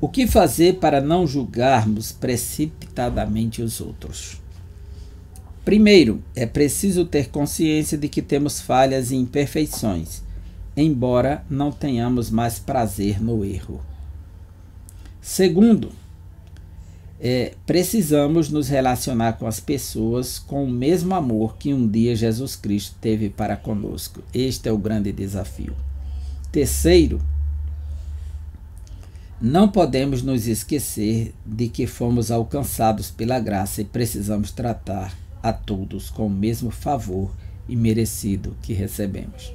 O que fazer para não julgarmos precipitadamente os outros? Primeiro, é preciso ter consciência de que temos falhas e imperfeições, embora não tenhamos mais prazer no erro. Segundo, precisamos nos relacionar com as pessoas com o mesmo amor que um dia Jesus Cristo teve para conosco. Este é o grande desafio. Terceiro, não podemos nos esquecer de que fomos alcançados pela graça e precisamos tratar a todos com o mesmo favor imerecido que recebemos.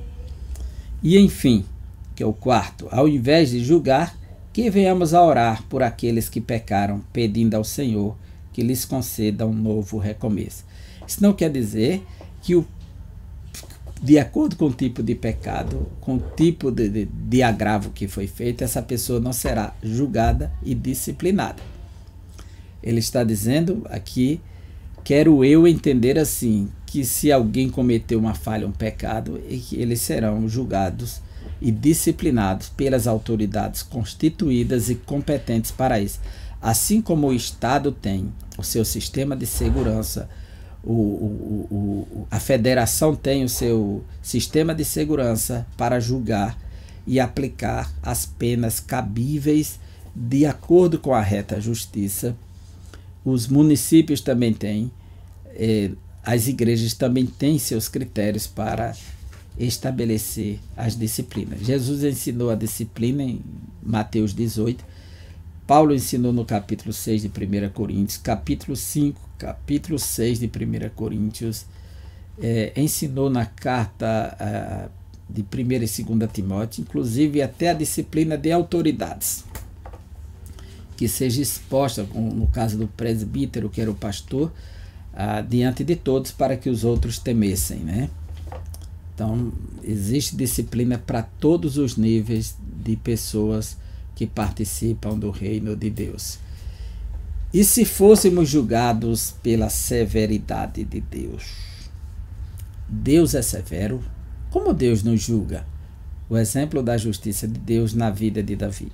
E enfim, que é o quarto, ao invés de julgar, que venhamos a orar por aqueles que pecaram, pedindo ao Senhor que lhes conceda um novo recomeço. Isso não quer dizer que, de acordo com o tipo de pecado, com o tipo de agravo que foi feito, essa pessoa não será julgada e disciplinada. Ele está dizendo aqui, quero eu entender assim, que se alguém cometeu uma falha, um pecado, eles serão julgados e disciplinados pelas autoridades constituídas e competentes para isso. Assim como o Estado tem o seu sistema de segurança, a federação tem o seu sistema de segurança para julgar e aplicar as penas cabíveis de acordo com a reta justiça. Os municípios também têm, as igrejas também têm seus critérios para estabelecer as disciplinas. Jesus ensinou a disciplina em Mateus 18, Paulo ensinou no capítulo 6 de 1 Coríntios, capítulo 5, capítulo 6 de 1 Coríntios, ensinou na carta de 1 e 2 Timóteo, inclusive até a disciplina de autoridades, que seja exposta, no caso do presbítero, que era o pastor, diante de todos, para que os outros temessem, né? Então, existe disciplina para todos os níveis de pessoas que participam do reino de Deus. E se fôssemos julgados pela severidade de Deus? Deus é severo? Como Deus nos julga? O exemplo da justiça de Deus na vida de Davi.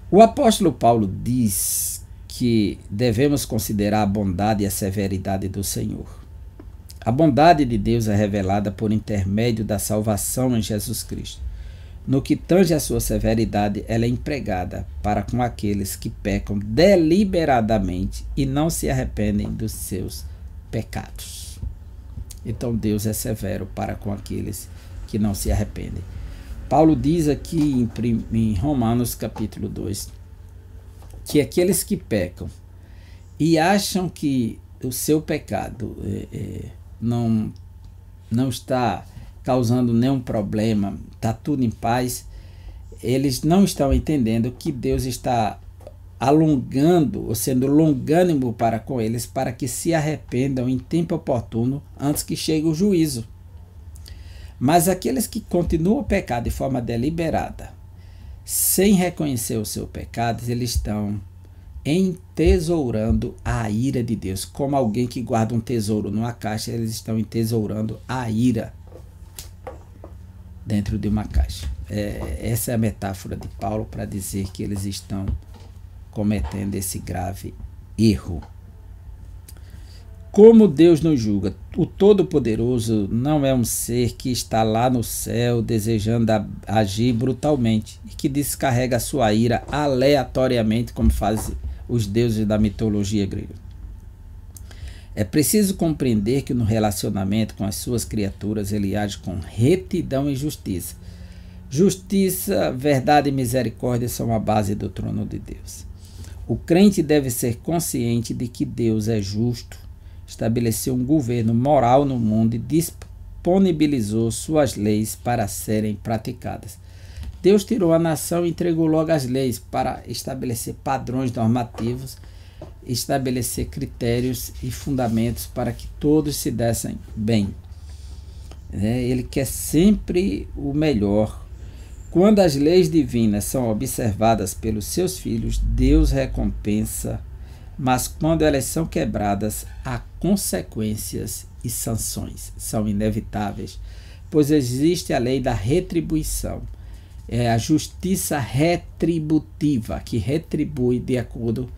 O apóstolo Paulo diz que devemos considerar a bondade e a severidade do Senhor. A bondade de Deus é revelada por intermédio da salvação em Jesus Cristo. No que tange a sua severidade, ela é empregada para com aqueles que pecam deliberadamente e não se arrependem dos seus pecados. Então Deus é severo para com aqueles que não se arrependem. Paulo diz aqui em Romanos capítulo 2, que aqueles que pecam e acham que o seu pecado não está causando nenhum problema, está tudo em paz, eles não estão entendendo que Deus está alongando, ou sendo longânimo para com eles, para que se arrependam em tempo oportuno, antes que chegue o juízo. Mas aqueles que continuam a pecar de forma deliberada, sem reconhecer o seu pecado, eles estão entesourando a ira de Deus. Como alguém que guarda um tesouro numa caixa, eles estão entesourando a ira dentro de uma caixa. Essa é a metáfora de Paulo para dizer que eles estão cometendo esse grave erro. Como Deus nos julga? O Todo-Poderoso não é um ser que está lá no céu desejando agir brutalmente e que descarrega a sua ira aleatoriamente, como fazem os deuses da mitologia grega. É preciso compreender que no relacionamento com as suas criaturas ele age com retidão e justiça. Justiça, verdade e misericórdia são a base do trono de Deus. O crente deve ser consciente de que Deus é justo, estabeleceu um governo moral no mundo e disponibilizou suas leis para serem praticadas. Deus tirou a nação e entregou logo as leis para estabelecer padrões normativos, estabelecer critérios e fundamentos para que todos se dessem bem. Ele quer sempre o melhor Quando as leis divinas são observadas pelos seus filhos, Deus recompensa, mas quando elas são quebradas, há consequências e sanções. São inevitáveis, pois existe a lei da retribuição. É a justiça retributiva, que retribui de acordo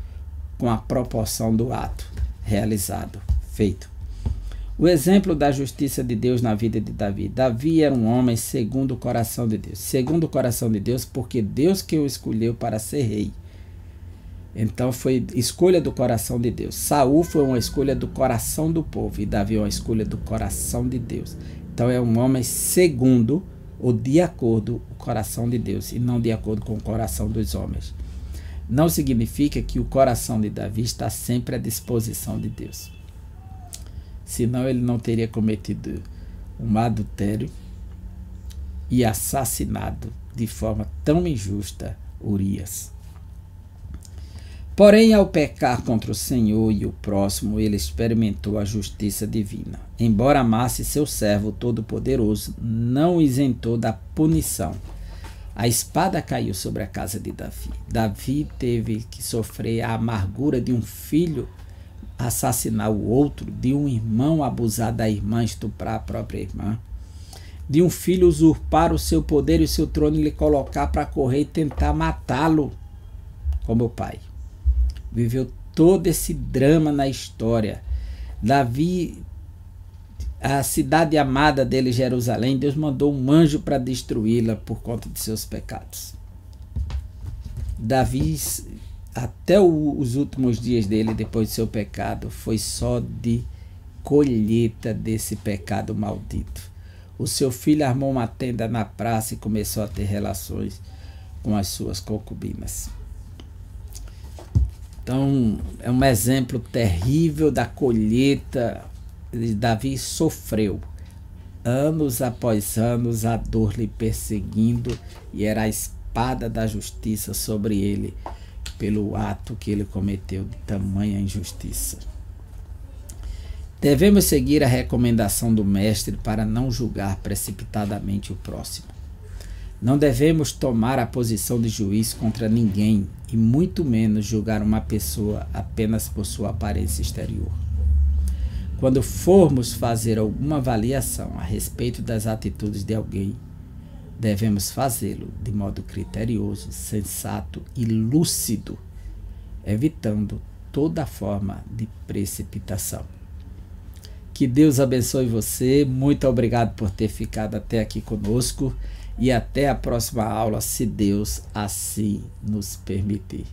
com a proporção do ato realizado, feito. O exemplo da justiça de Deus na vida de Davi. Davi era um homem segundo o coração de Deus. Segundo o coração de Deus, porque Deus que o escolheu para ser rei. Então foi escolha do coração de Deus. Saul foi uma escolha do coração do povo e Davi é uma escolha do coração de Deus. Então é um homem segundo ou de acordo com o coração de Deus e não de acordo com o coração dos homens. Não significa que o coração de Davi está sempre à disposição de Deus. Senão ele não teria cometido um adultério e assassinado de forma tão injusta Urias. Porém, ao pecar contra o Senhor e o próximo, ele experimentou a justiça divina. Embora amasse seu servo todo-poderoso, não o isentou da punição. A espada caiu sobre a casa de Davi. Davi teve que sofrer a amargura de um filho assassinar o outro, de um irmão abusar da irmã, estuprar a própria irmã, de um filho usurpar o seu poder e o seu trono e lhe colocar para correr e tentar matá-lo como o pai. Viveu todo esse drama na história. Davi, a cidade amada dele, Jerusalém, Deus mandou um anjo para destruí-la por conta de seus pecados. Davi, até os últimos dias dele, depois de seu pecado, foi só de colheita desse pecado maldito. O seu filho armou uma tenda na praça e começou a ter relações com as suas concubinas. Então, é um exemplo terrível da colheita. Davi sofreu, anos após anos, a dor lhe perseguindo, e era a espada da justiça sobre ele, pelo ato que ele cometeu de tamanha injustiça. Devemos seguir a recomendação do Mestre para não julgar precipitadamente o próximo. Não devemos tomar a posição de juiz contra ninguém e muito menos julgar uma pessoa apenas por sua aparência exterior. Quando formos fazer alguma avaliação a respeito das atitudes de alguém, devemos fazê-lo de modo criterioso, sensato e lúcido, evitando toda forma de precipitação. Que Deus abençoe você. Muito obrigado por ter ficado até aqui conosco. E até a próxima aula, se Deus assim nos permitir.